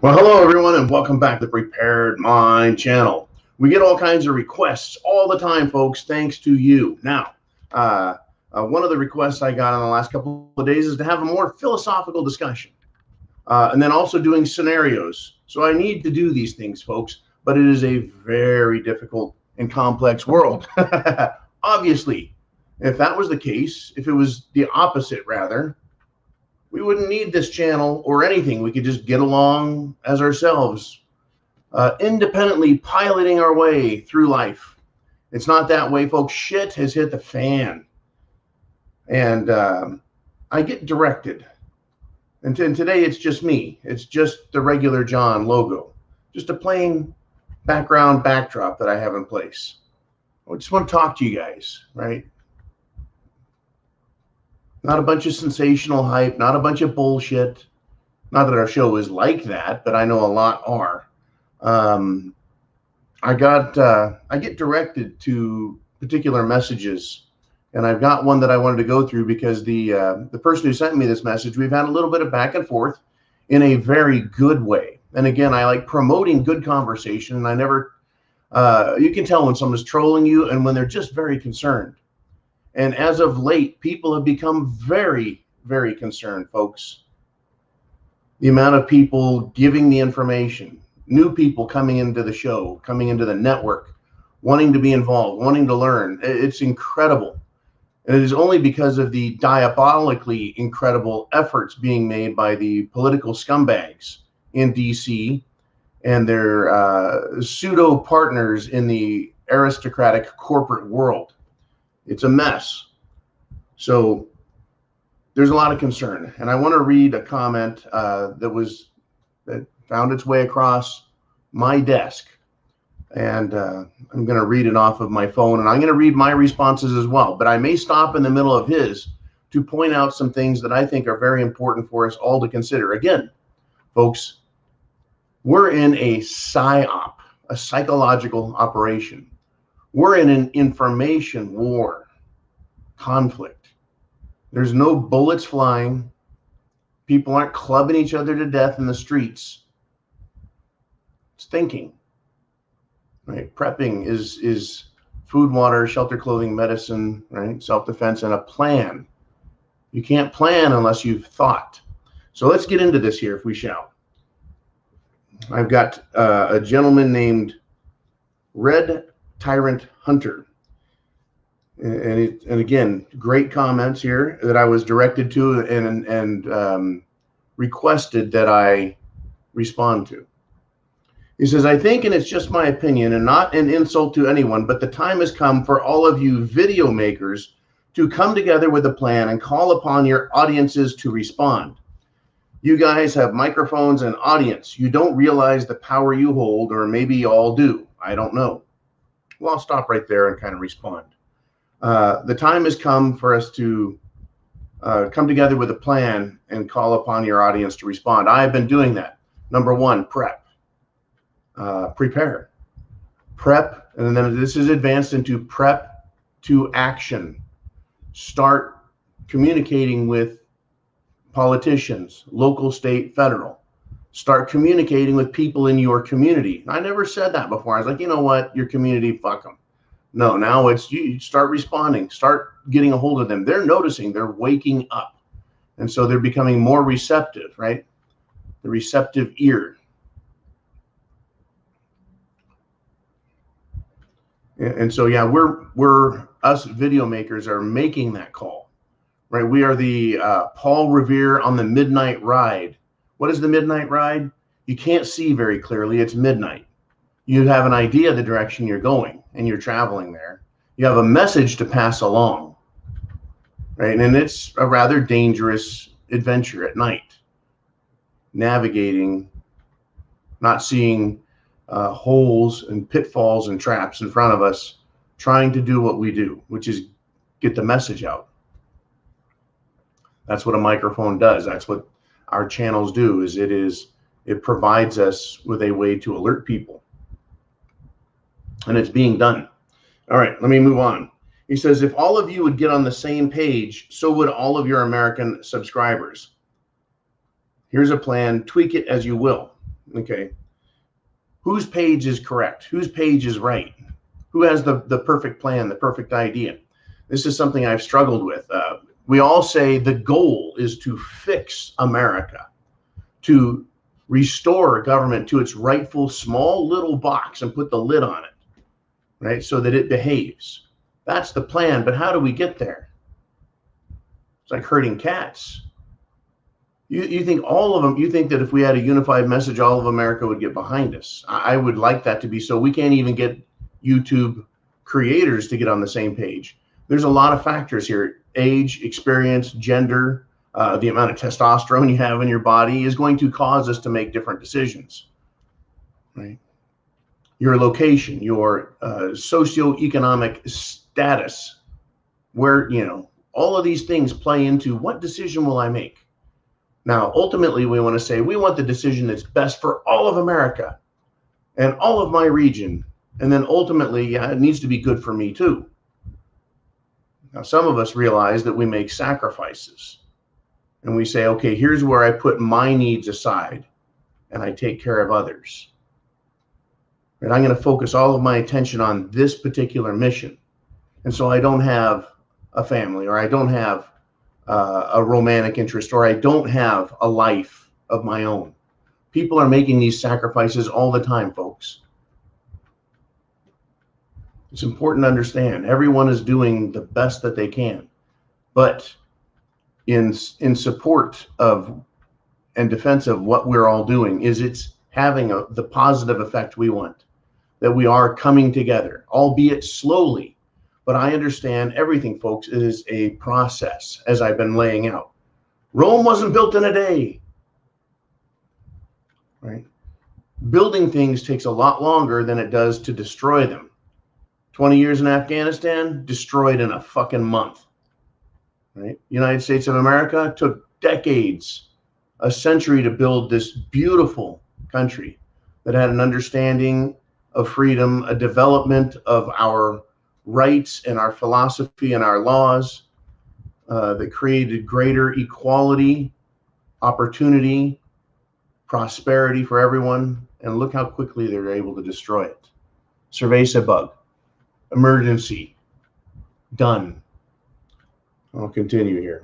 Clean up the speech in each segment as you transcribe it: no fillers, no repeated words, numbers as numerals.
Well, hello everyone, and welcome back to the Prepared Mind channel. We get all kinds of requests all the time, folks, thanks to you. Now, one of the requests I got in the last couple of days is to have a more philosophical discussion, and then also doing scenarios. So I need to do these things, folks, but it is a very difficult and complex world. Obviously, if that was the case, if it was the opposite, rather, we wouldn't need this channel or anything. We could just get along as ourselves, independently piloting our way through life. It's not that way, folks. Shit has hit the fan. And I get directed. And today it's just me. It's just the regular John logo. Just a plain background backdrop that I have in place. I just want to talk to you guys, right? Not a bunch of sensational hype, not a bunch of bullshit. Not that our show is like that, but I know a lot are. I get directed to particular messages, and I've got one that I wanted to go through because the person who sent me this message, we've had a little bit of back and forth in a very good way. And again, I like promoting good conversation, and I never, you can tell when someone's trolling you and when they're just very concerned. And as of late, people have become very, very concerned, folks. The amount of people giving the information, new people coming into the show, coming into the network, wanting to be involved, wanting to learn. It's incredible. And it is only because of the diabolically incredible efforts being made by the political scumbags in DC and their pseudo partners in the aristocratic corporate world. It's a mess. So there's a lot of concern, and I want to read a comment that found its way across my desk, and I'm going to read it off of my phone, and I'm going to read my responses as well. But I may stop in the middle of his to point out some things that I think are very important for us all to consider. Again, folks, we're in a PSYOP, a psychological operation. We're in an information war, conflict. There's no bullets flying. People aren't clubbing each other to death in the streets. It's thinking, right? Prepping is food, water, shelter, clothing, medicine, right? Self-defense, and a plan. You can't plan unless you've thought. So let's get into this here, if we shall. I've got a gentleman named Red Tyrant Hunter, and again, great comments here that I was directed to and requested that I respond to. He says, I think, and it's just my opinion and not an insult to anyone, but the time has come for all of you video makers to come together with a plan and call upon your audiences to respond. You guys have microphones and audience. You don't realize the power you hold, or maybe you all do. I don't know. Well, I'll stop right there and kind of respond. The time has come for us to come together with a plan and call upon your audience to respond. I have been doing that. Number one, prep. Prepare. Prep, and then this is advanced into prep to action. Start communicating with politicians, local, state, federal. Start communicating with people in your community. I never said that before. I was like, you know what? Your community, fuck them. No, now it's you start responding, start getting a hold of them. They're noticing, they're waking up. And so they're becoming more receptive, right? The receptive ear. And so, yeah, we're us video makers are making that call, right? We are the Paul Revere on the midnight ride. What is the midnight ride? You can't see very clearly. It's midnight. You have an idea of the direction you're going, and you're traveling there. You have a message to pass along, right? And it's a rather dangerous adventure at night, navigating, not seeing holes and pitfalls and traps in front of us, trying to do what we do, which is get the message out. That's what a microphone does. That's what our channels do. It provides us with a way to alert people, and it's being done. All right, let me move on. He says, if all of you would get on the same page, so would all of your American subscribers. Here's a plan, tweak it as you will. Okay. Whose page is correct? Whose page is right? Who has the perfect plan, the perfect idea? This is something I've struggled with. We all say the goal is to fix America, to restore government to its rightful small little box and put the lid on it, right? So that it behaves. That's the plan, but how do we get there? It's like herding cats. You think all of them, you think that if we had a unified message, all of America would get behind us. I would like that to be so. We can't even get YouTube creators to get on the same page. There's a lot of factors here. Age, experience, gender, the amount of testosterone you have in your body is going to cause us to make different decisions, right? Your location, your socioeconomic status, where, all of these things play into what decision will I make? Now, ultimately, we want to say we want the decision that's best for all of America and all of my region. And then ultimately, it needs to be good for me too. Now, some of us realize that we make sacrifices and we say, okay, here's where I put my needs aside and I take care of others. And I'm going to focus all of my attention on this particular mission. And so I don't have a family, or I don't have a romantic interest, or I don't have a life of my own. People are making these sacrifices all the time, folks. It's important to understand everyone is doing the best that they can, but in support of and defense of what we're all doing is it's having the positive effect we want, that we are coming together, albeit slowly. But I understand everything, folks, is a process, as I've been laying out. Rome wasn't built in a day, right? Building things takes a lot longer than it does to destroy them. 20 years in Afghanistan, destroyed in a fucking month, right? United States of America took decades, a century to build this beautiful country that had an understanding of freedom, a development of our rights and our philosophy and our laws that created greater equality, opportunity, prosperity for everyone. And look how quickly they were able to destroy it. Cerveza bug, emergency, done. I'll continue here.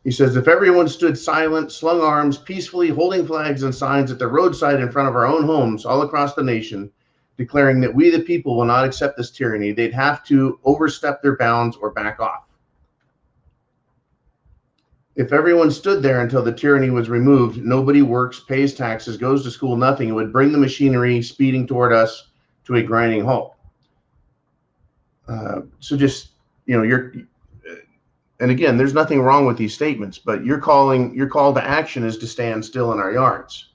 He says, if everyone stood silent, slung arms, peacefully holding flags and signs at the roadside in front of our own homes all across the nation, declaring that we the people will not accept this tyranny, they'd have to overstep their bounds or back off. If everyone stood there until the tyranny was removed, nobody works, pays taxes, goes to school, nothing, it would bring the machinery speeding toward us to a grinding halt. So just, and again, there's nothing wrong with these statements, but your call to action is to stand still in our yards.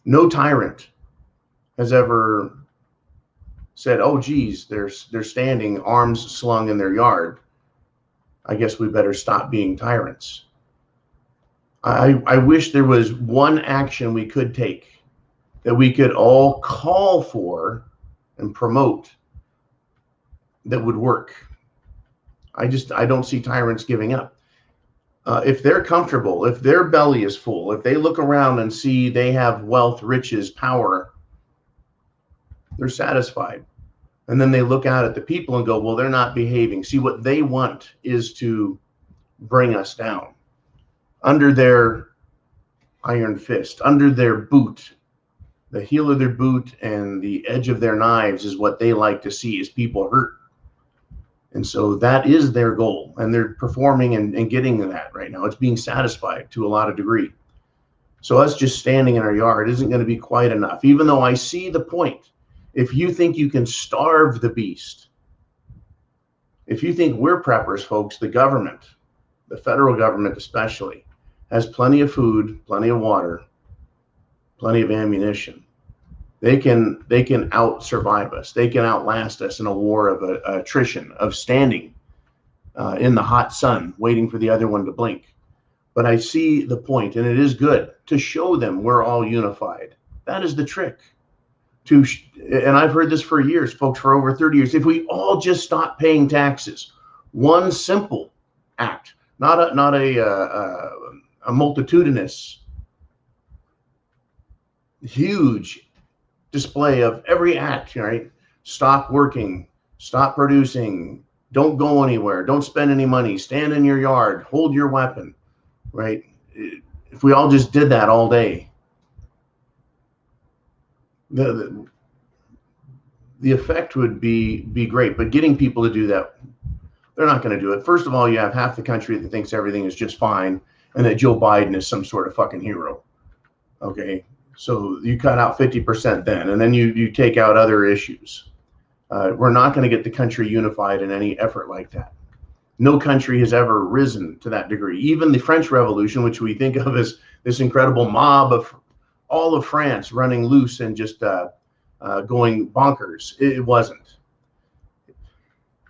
No tyrant has ever said, oh, geez, they're standing arms slung in their yard. I guess we better stop being tyrants. I wish there was one action we could take that we could all call for and promote that would work. I don't see tyrants giving up. If they're comfortable, if their belly is full, if they look around and see they have wealth, riches, power, they're satisfied. And then they look out at the people and go, well, they're not behaving. See, what they want is to bring us down. Under their iron fist, under their boot, the heel of their boot and the edge of their knives is what they like to see is people hurt. And so that is their goal. And they're performing and getting that right now. It's being satisfied to a lot of degree. So us just standing in our yard isn't going to be quite enough, even though I see the point. If you think you can starve the beast, if you think we're preppers, folks, the government, the federal government especially, has plenty of food, plenty of water, plenty of ammunition. They can out-survive us. They can outlast us in a war of attrition, of standing in the hot sun, waiting for the other one to blink. But I see the point, and it is good to show them we're all unified. That is the trick. And I've heard this for years, folks, for over 30 years. If we all just stop paying taxes, one simple act, not a multitudinous huge display of every act, right? Stop working, stop producing, don't go anywhere, don't spend any money, stand in your yard, hold your weapon, right? If we all just did that all day, the effect would be great. But getting people to do that, they're not going to do it. First of all, you have half the country that thinks everything is just fine and that Joe Biden is some sort of fucking hero. Okay, so you cut out 50% then, and then you take out other issues. We're not going to get the country unified in any effort like that. No country has ever risen to that degree. Even the French Revolution, which we think of as this incredible mob of all of France running loose and just going bonkers, it wasn't.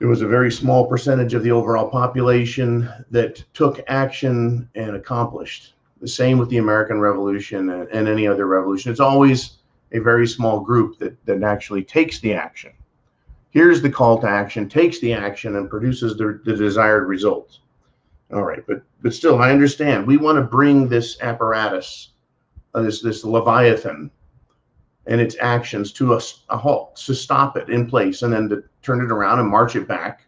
It was a very small percentage of the overall population that took action and accomplished. The same with the American Revolution and any other revolution. It's always a very small group that actually takes the action. Here's the call to action, takes the action, and produces the desired result. All right, but still, I understand. We want to bring this apparatus, this Leviathan, and its actions to a halt, to stop it in place, and then to turn it around and march it back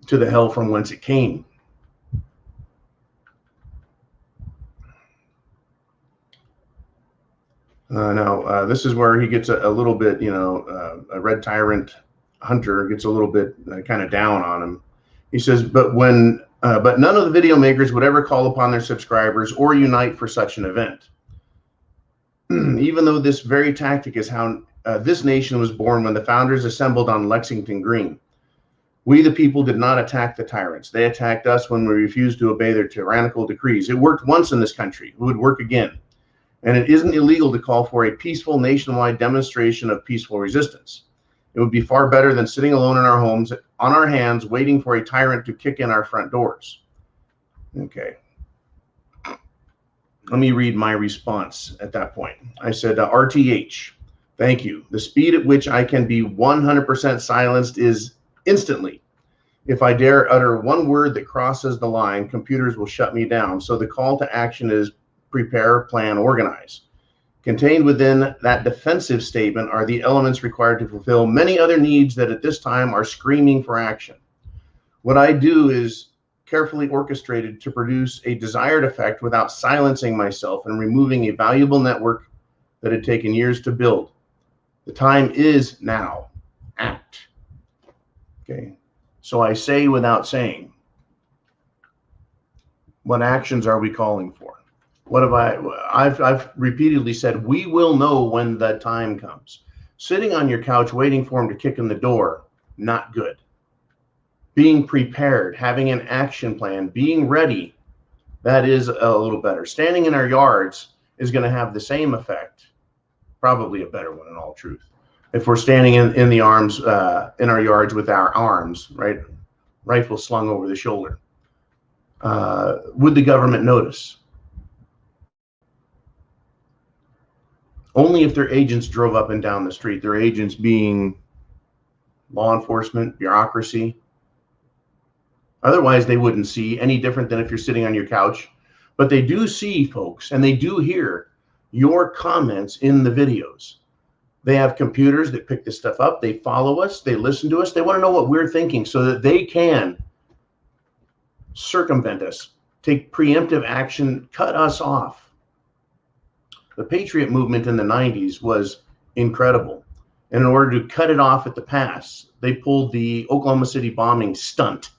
to the hell from whence it came. Now, this is where he gets a little bit, a red tyrant hunter gets a little bit kind of down on him. He says, but none of the video makers would ever call upon their subscribers or unite for such an event. Even though this very tactic is how this nation was born when the founders assembled on Lexington Green. We, the people, did not attack the tyrants. They attacked us when we refused to obey their tyrannical decrees. It worked once in this country. It would work again. And it isn't illegal to call for a peaceful nationwide demonstration of peaceful resistance. It would be far better than sitting alone in our homes, on our hands, waiting for a tyrant to kick in our front doors. Okay. Let me read my response at that point. I said, RTH, thank you. The speed at which I can be 100% silenced is instantly. If I dare utter one word that crosses the line, computers will shut me down. So the call to action is prepare, plan, organize. Contained within that defensive statement are the elements required to fulfill many other needs that at this time are screaming for action. What I do is carefully orchestrated to produce a desired effect without silencing myself and removing a valuable network that had taken years to build. The time is now. Act. Okay. So I say without saying. What actions are we calling for? What have I've repeatedly said, we will know when the time comes. Sitting on your couch waiting for him to kick in the door, not good. Being prepared, having an action plan, being ready, that is a little better. Standing in our yards is going to have the same effect, probably a better one in all truth. If we're standing in the arms, in our yards with our arms, right, rifle slung over the shoulder, would the government notice? Only if their agents drove up and down the street, their agents being law enforcement, bureaucracy. Otherwise, they wouldn't see any different than if you're sitting on your couch. But they do see, folks, and they do hear your comments in the videos. They have computers that pick this stuff up. They follow us. They listen to us. They want to know what we're thinking so that they can circumvent us, take preemptive action, cut us off. The Patriot movement in the 90s was incredible. And in order to cut it off at the pass, they pulled the Oklahoma City bombing stunt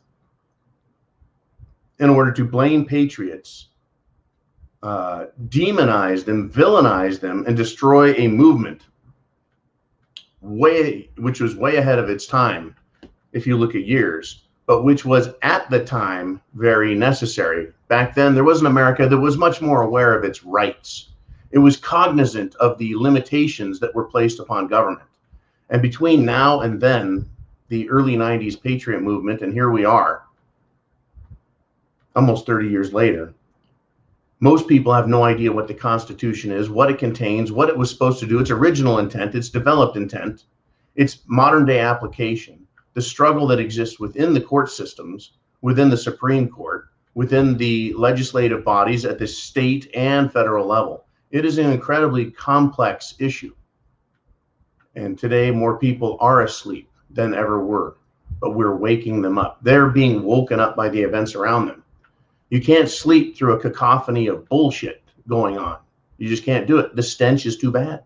in order to blame patriots, demonize them, villainize them, and destroy a movement which was way ahead of its time, if you look at years, but which was at the time very necessary. Back then, there was an America that was much more aware of its rights. It was cognizant of the limitations that were placed upon government. And between now and then, the early 90s Patriot movement, and here we are, almost 30 years later, most people have no idea what the Constitution is, what it contains, what it was supposed to do, its original intent, its developed intent, its modern day application, the struggle that exists within the court systems, within the Supreme Court, within the legislative bodies at the state and federal level. It is an incredibly complex issue. And today, more people are asleep than ever were, but we're waking them up. They're being woken up by the events around them. You can't sleep through a cacophony of bullshit going on. You just can't do it. The stench is too bad.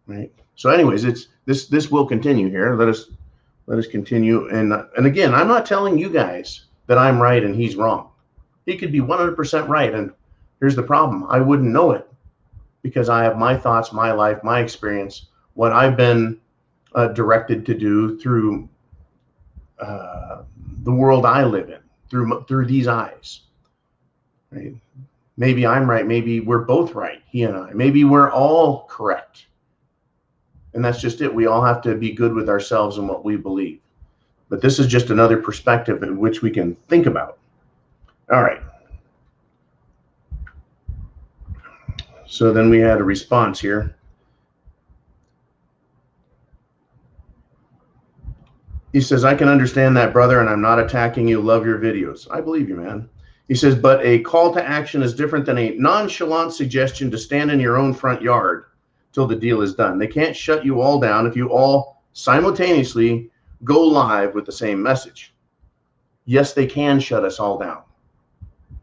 Right? So anyways, this will continue here. Let us continue. And again, I'm not telling you guys that I'm right and he's wrong. He could be 100% right. And here's the problem. I wouldn't know it because I have my thoughts, my life, my experience, what I've been directed to do through the world I live in, through these eyes. Right? Maybe I'm right. Maybe we're both right, he and I. Maybe we're all correct. And that's just it. We all have to be good with ourselves and what we believe. But this is just another perspective in which we can think about. All right. So then we had a response here. He says, I can understand that, brother, and I'm not attacking you. Love your videos. I believe you, man. He says, but a call to action is different than a nonchalant suggestion to stand in your own front yard till the deal is done. They can't shut you all down if you all simultaneously go live with the same message. Yes, they can shut us all down.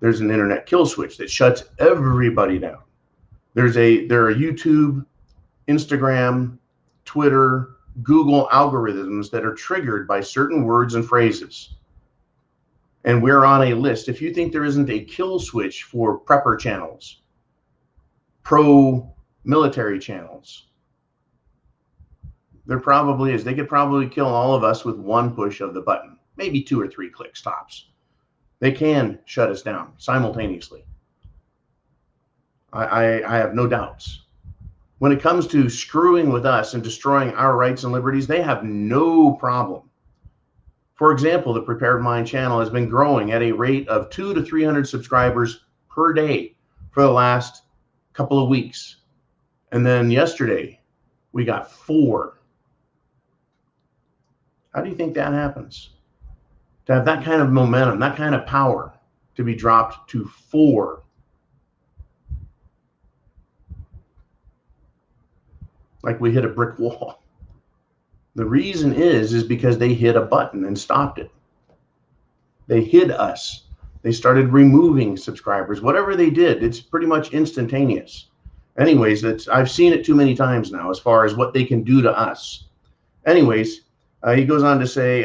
There's an internet kill switch that shuts everybody down. There are YouTube, Instagram, Twitter, Google algorithms that are triggered by certain words and phrases. And we're on a list. If you think there isn't a kill switch for prepper channels, pro-military channels, there probably is. They could probably kill all of us with one push of the button, maybe 2 or 3 clicks tops. They can shut us down simultaneously. I have no doubts. When it comes to screwing with us and destroying our rights and liberties, they have no problem. For example, the Prepared Mind channel has been growing at a rate of 200 to 300 subscribers per day for the last couple of weeks. And then yesterday, we got 4. How do you think that happens? To have that kind of momentum, that kind of power, to be dropped to 4. Like we hit a brick wall. The reason is because they hit a button and stopped it. They hid us. They started removing subscribers. Whatever they did, it's pretty much instantaneous. Anyways, I've seen it too many times now as far as what they can do to us. Anyways, he goes on to say,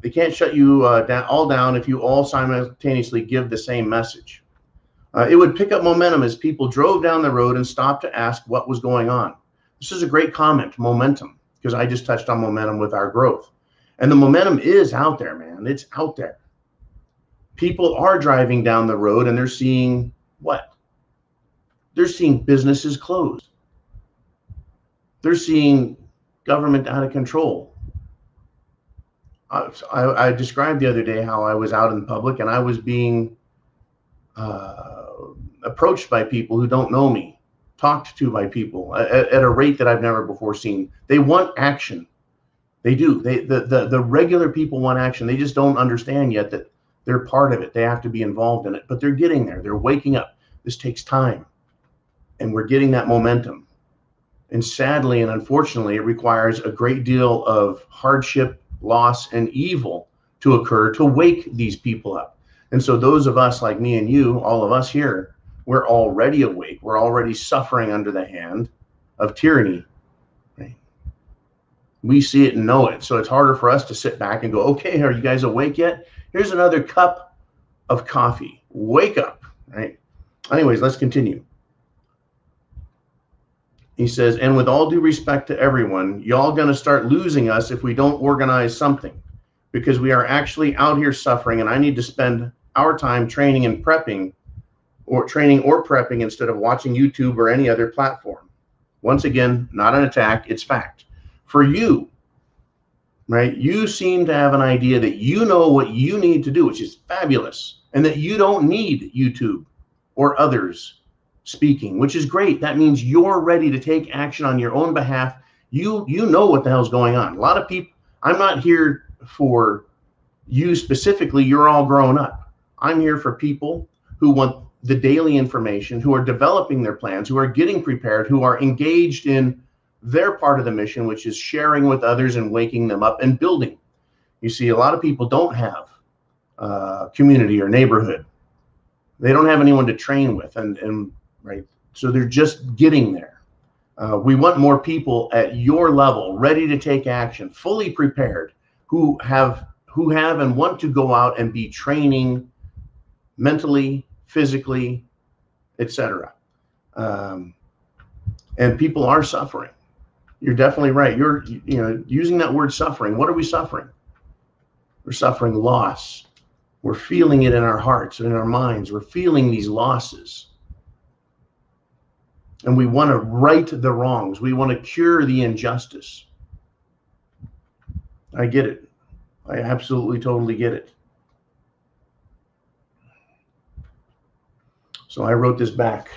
they can't shut you all down if you all simultaneously give the same message. It would pick up momentum as people drove down the road and stopped to ask what was going on. This is a great comment, momentum, because I just touched on momentum with our growth. And the momentum is out there, man. It's out there. People are driving down the road and they're seeing what? They're seeing businesses closed. They're seeing government out of control. I described the other day how I was out in public and I was being approached by people who don't know me, talked to by people at a rate that I've never before seen. They want action. They do. The regular people want action. They just don't understand yet that they're part of it. They have to be involved in it, but they're getting there. They're waking up. This takes time, and we're getting that momentum. And sadly and unfortunately, it requires a great deal of hardship, loss, and evil to occur to wake these people up. And so those of us like me and you, all of us here, we're already awake. We're already suffering under the hand of tyranny. Right? We see it and know it. So it's harder for us to sit back and go, okay, are you guys awake yet? Here's another cup of coffee. Wake up. Right? Anyways, let's continue. He says, and with all due respect to everyone, y'all going to start losing us if we don't organize something, because we are actually out here suffering, and I need to spend our time training and prepping, or prepping instead of watching YouTube or any other platform. Once again, not an attack, it's fact. For you, right, you seem to have an idea that you know what you need to do, which is fabulous, and that you don't need YouTube or others speaking, which is great. That means you're ready to take action on your own behalf. You know what the hell's going on. A lot of people, I'm not here for you specifically. You're all grown up. I'm here for people who want the daily information, who are developing their plans, who are getting prepared, who are engaged in their part of the mission, which is sharing with others and waking them up and building. You see, a lot of people don't have community or neighborhood. They don't have anyone to train with, and right, so they're just getting there. We want more people at your level, ready to take action, fully prepared, who have and want to go out and be training mentally, physically, etc. And people are suffering. You're definitely right. You're using that word suffering. What are we suffering? We're suffering loss. We're feeling it in our hearts and in our minds. We're feeling these losses. And we want to right the wrongs. We want to cure the injustice. I get it. I absolutely, totally get it. So I wrote this back.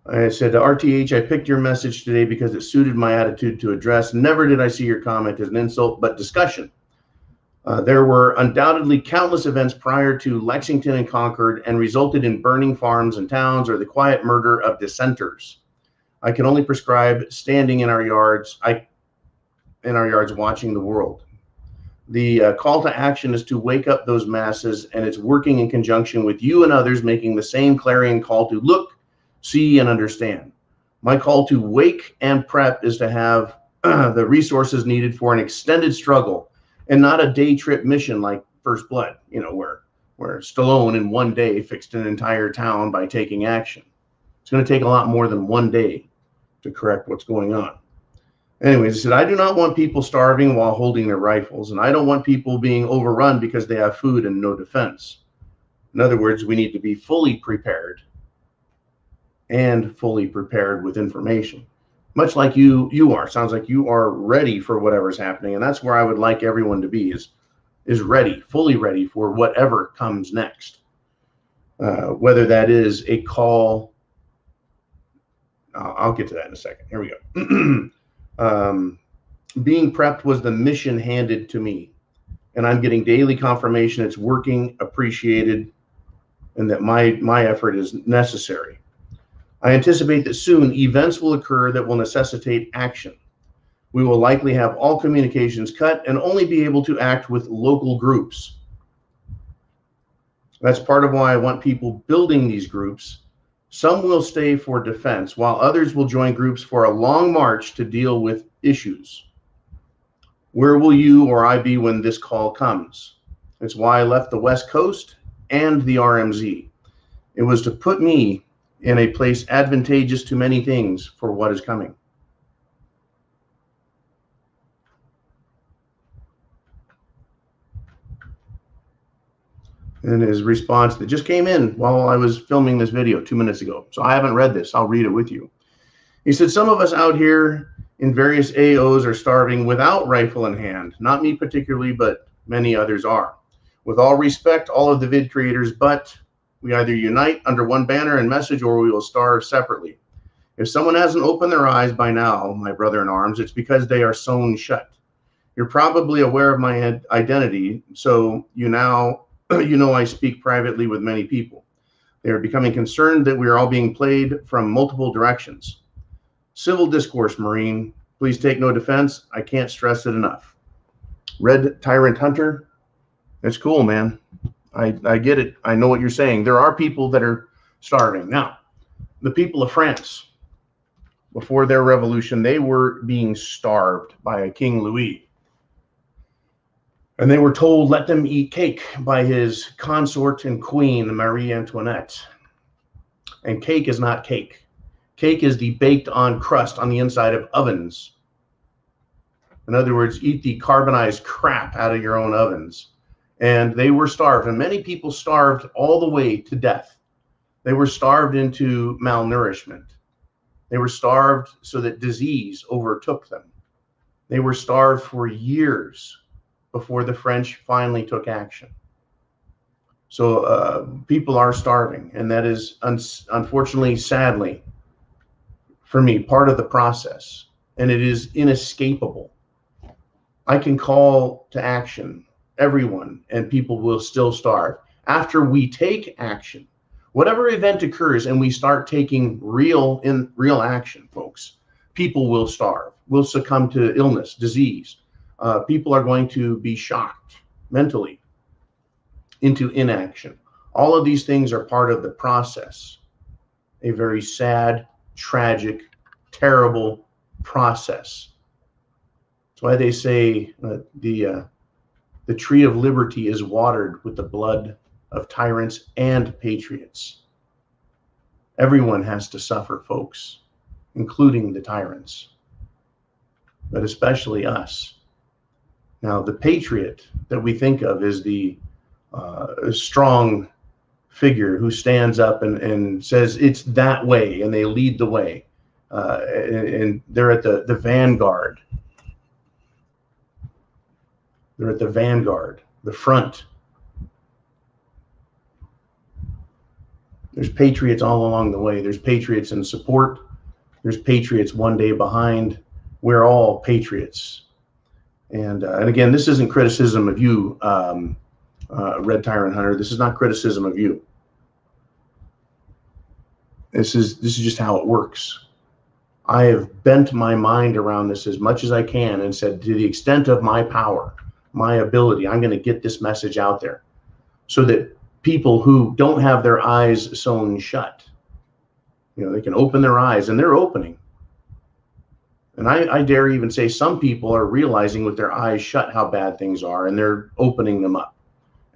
I said, RTH, I picked your message today because it suited my attitude to address. Never did I see your comment as an insult, but discussion. There were undoubtedly countless events prior to Lexington and Concord and resulted in burning farms and towns or the quiet murder of dissenters. I can only prescribe standing in our yards, watching the world. The call to action is to wake up those masses, and it's working in conjunction with you and others making the same clarion call to look, see, and understand. My call to wake and prep is to have the resources needed for an extended struggle and not a day trip mission like First Blood, where Stallone in one day fixed an entire town by taking action. It's going to take a lot more than one day to correct what's going on. Anyways, he said, I do not want people starving while holding their rifles, and I don't want people being overrun because they have food and no defense. In other words, we need to be fully prepared and fully prepared with information, much like you are. Sounds like you are ready for whatever's happening, and that's where I would like everyone to be, is ready, fully ready for whatever comes next. Whether that is a call, I'll get to that in a second. Here we go. Being prepped was the mission handed to me, and I'm getting daily confirmation it's working, appreciated, and that my effort is necessary. I anticipate that soon events will occur that will necessitate action. We will likely have all communications cut and only be able to act with local groups. That's part of why I want people building these groups. Some will stay for defense, while others will join groups for a long march to deal with issues. Where will you or I be when this call comes? It's why I left the West Coast and the RMZ. It was to put me in a place advantageous to many things for what is coming. And his response that just came in while I was filming this video 2 minutes ago. So I haven't read this. I'll read it with you. He said, some of us out here in various AOs are starving without rifle in hand. Not me particularly, but many others are. With all respect, all of the vid creators, but we either unite under one banner and message or we will starve separately. If someone hasn't opened their eyes by now, my brother in arms, it's because they are sewn shut. You're probably aware of my identity, so you know I speak privately with many people. They are becoming concerned that we are all being played from multiple directions. Civil discourse, Marine. Please take no defense. I can't stress it enough. Red Tyrant Hunter. It's cool, man. I get it. I know what you're saying. There are people that are starving. Now, the people of France, before their revolution, they were being starved by King Louis. And they were told, let them eat cake by his consort and queen, Marie Antoinette. And cake is not cake. Cake is the baked on crust on the inside of ovens. In other words, eat the carbonized crap out of your own ovens. And they were starved, and many people starved all the way to death. They were starved into malnourishment. They were starved so that disease overtook them. They were starved for years before the French finally took action. So people are starving, and that is unfortunately, sadly, for me, part of the process, and it is inescapable. I can call to action everyone, and people will still starve. After we take action, Whatever event occurs and we start taking real action, folks, people will starve, will succumb to illness, disease. People are going to be shocked mentally into inaction. All of these things are part of the process, a very sad, tragic, terrible process. That's why they say the tree of liberty is watered with the blood of tyrants and patriots. Everyone has to suffer, folks, including the tyrants, but especially us. Now, the patriot that we think of is the strong figure who stands up and says it's that way, and they lead the way, and they're at the vanguard. They're at the vanguard, the front. There's patriots all along the way. There's patriots in support. There's patriots one day behind. We're all patriots. And again, this isn't criticism of you, Red Tyrant Hunter. This is not criticism of you. This is just how it works. I have bent my mind around this as much as I can and said, to the extent of my power, my ability, I'm going to get this message out there so that people who don't have their eyes sewn shut, they can open their eyes, and they're opening. And I dare even say some people are realizing with their eyes shut how bad things are, and they're opening them up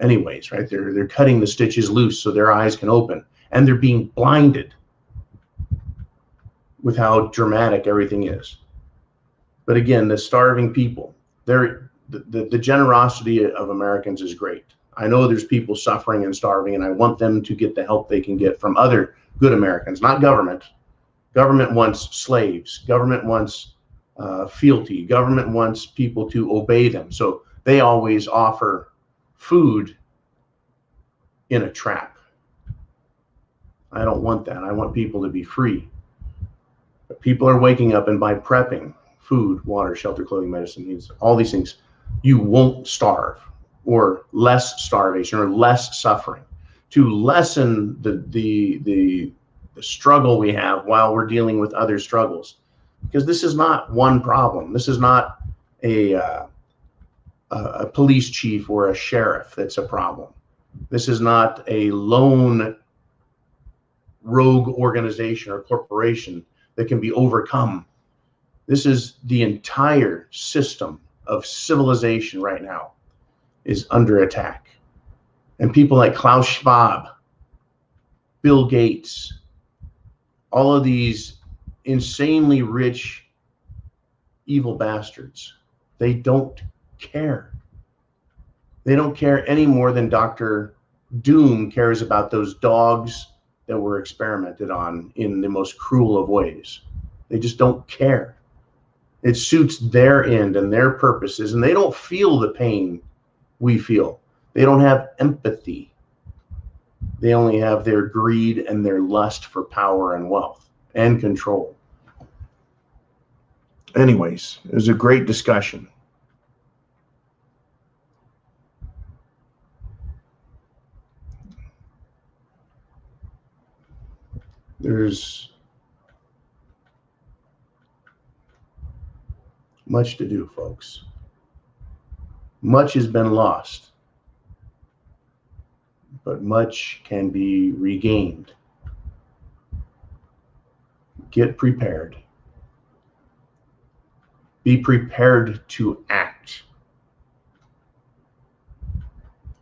anyways, right? They're cutting the stitches loose so their eyes can open, and they're being blinded with how dramatic everything is. But again, the starving people, the generosity of Americans is great. I know there's people suffering and starving, and I want them to get the help they can get from other good Americans, not government. Government wants slaves. Government wants fealty. Government wants people to obey them. So they always offer food in a trap. I don't want that. I want people to be free. But people are waking up, and by prepping food, water, shelter, clothing, medicine, needs, all these things, you won't starve, or less starvation, or less suffering, to lessen the struggle we have while we're dealing with other struggles. Because this is not one problem. This is not a police chief or a sheriff that's a problem. This is not a lone rogue organization or corporation that can be overcome. This is the entire system of civilization right now is under attack. And people like Klaus Schwab, Bill Gates, all of these insanely rich, evil bastards, they don't care. They don't care any more than Dr. Doom cares about those dogs that were experimented on in the most cruel of ways. They just don't care. It suits their end and their purposes, and they don't feel the pain we feel. They don't have empathy. They only have their greed and their lust for power and wealth and control. Anyways, it was a great discussion. There's much to do, folks. Much has been lost, but much can be regained. Get prepared. Be prepared to act.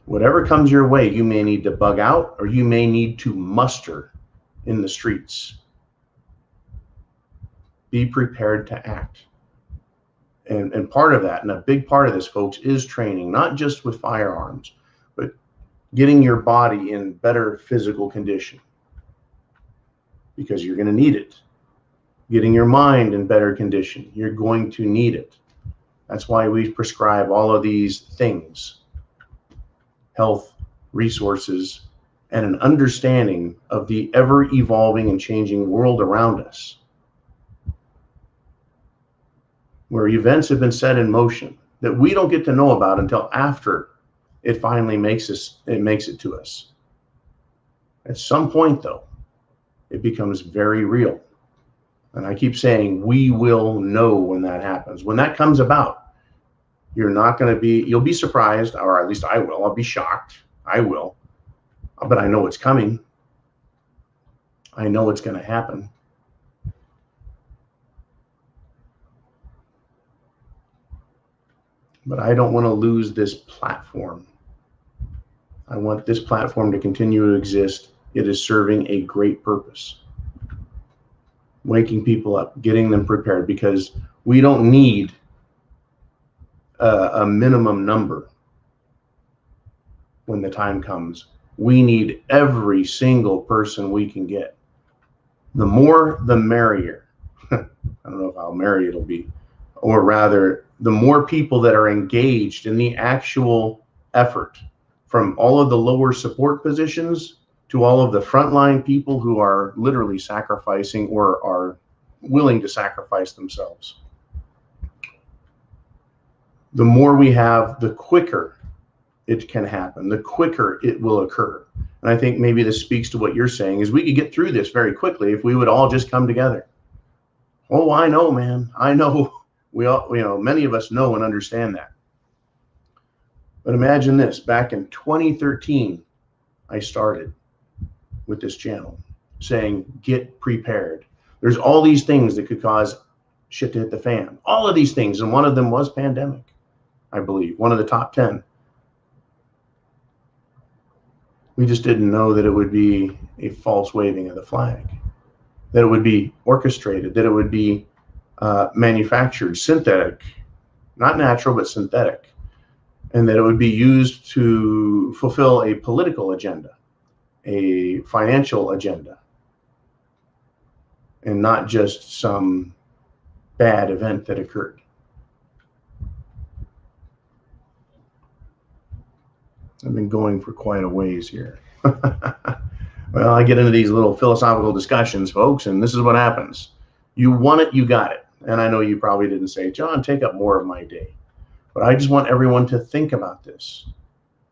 Whatever comes your way, you may need to bug out, or you may need to muster in the streets. Be prepared to act. And part of that, and a big part of this, folks, is training, not just with firearms, but getting your body in better physical condition, because you're going to need it. Getting your mind in better condition, you're going to need it. That's why we prescribe all of these things: health, resources, and an understanding of the ever-evolving and changing world around us, where events have been set in motion that we don't get to know about until after it finally makes it to us. At some point, though, it becomes very real. And I keep saying, we will know when that happens. When that comes about, you're not going to be, you'll be surprised, or at least I will. I'll be shocked. I will. But I know it's coming. I know it's going to happen. But I don't want to lose this platform. I want this platform to continue to exist. It is serving a great purpose. Waking people up, getting them prepared, because we don't need a minimum number when the time comes. We need every single person we can get. The more, the merrier. I don't know how merry it'll be, or rather, the more people that are engaged in the actual effort, from all of the lower support positions to all of the frontline people who are literally sacrificing or are willing to sacrifice themselves. The more we have, the quicker it can happen, the quicker it will occur. And I think maybe this speaks to what you're saying, is we could get through this very quickly if we would all just come together. Oh, I know, man. I know. We all, many of us know and understand that. But imagine this, back in 2013, I started with this channel saying, get prepared. There's all these things that could cause shit to hit the fan. All of these things. And one of them was pandemic, I believe, one of the top 10. We just didn't know that it would be a false waving of the flag, that it would be orchestrated, that it would be manufactured, synthetic, not natural, but synthetic, and that it would be used to fulfill a political agenda, a financial agenda, and not just some bad event that occurred. I've been going for quite a ways here. Well, I get into these little philosophical discussions, folks, and this is what happens. You want it, you got it. And I know you probably didn't say, John, take up more of my day. But I just want everyone to think about this.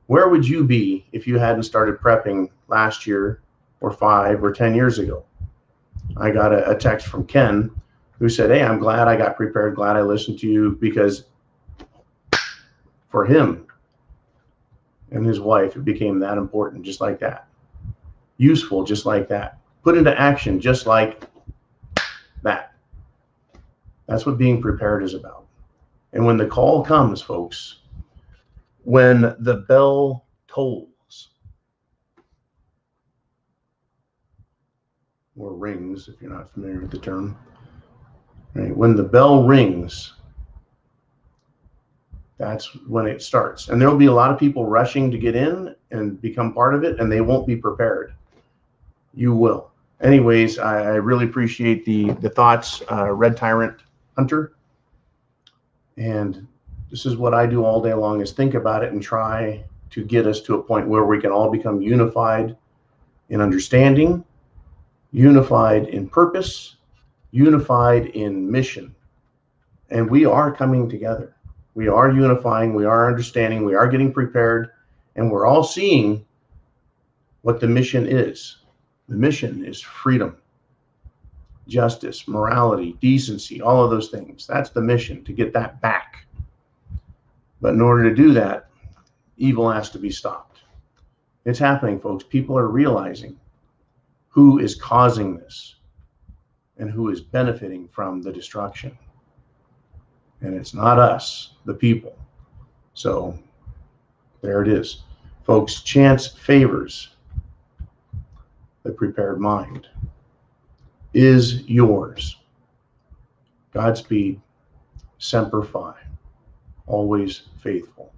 Where would you be if you hadn't started prepping last year or 5 or 10 years ago? I got a text from Ken who said, hey, I'm glad I got prepared, glad I listened to you, because for him and his wife, it became that important, just like that. Useful, just like that. Put into action, just like that. That's what being prepared is about. And when the call comes, folks, when the bell tolls, or rings, if you're not familiar with the term, right? When the bell rings, that's when it starts. And there'll be a lot of people rushing to get in and become part of it, and they won't be prepared. You will. Anyways, I really appreciate the thoughts, Red Tyrant Hunter. And this is what I do all day long, is think about it and try to get us to a point where we can all become unified in understanding, unified in purpose, unified in mission. And we are coming together. We are unifying, we are understanding, we are getting prepared, and we're all seeing what the mission is. The mission is freedom, justice, morality, decency, all of those things. That's the mission, to get that back. But in order to do that, evil has to be stopped. It's happening, folks. People are realizing who is causing this and who is benefiting from the destruction. And it's not us, the people. So there it is. Folks, chance favors the prepared mind. Is yours. Godspeed. Semper Fi. Always faithful.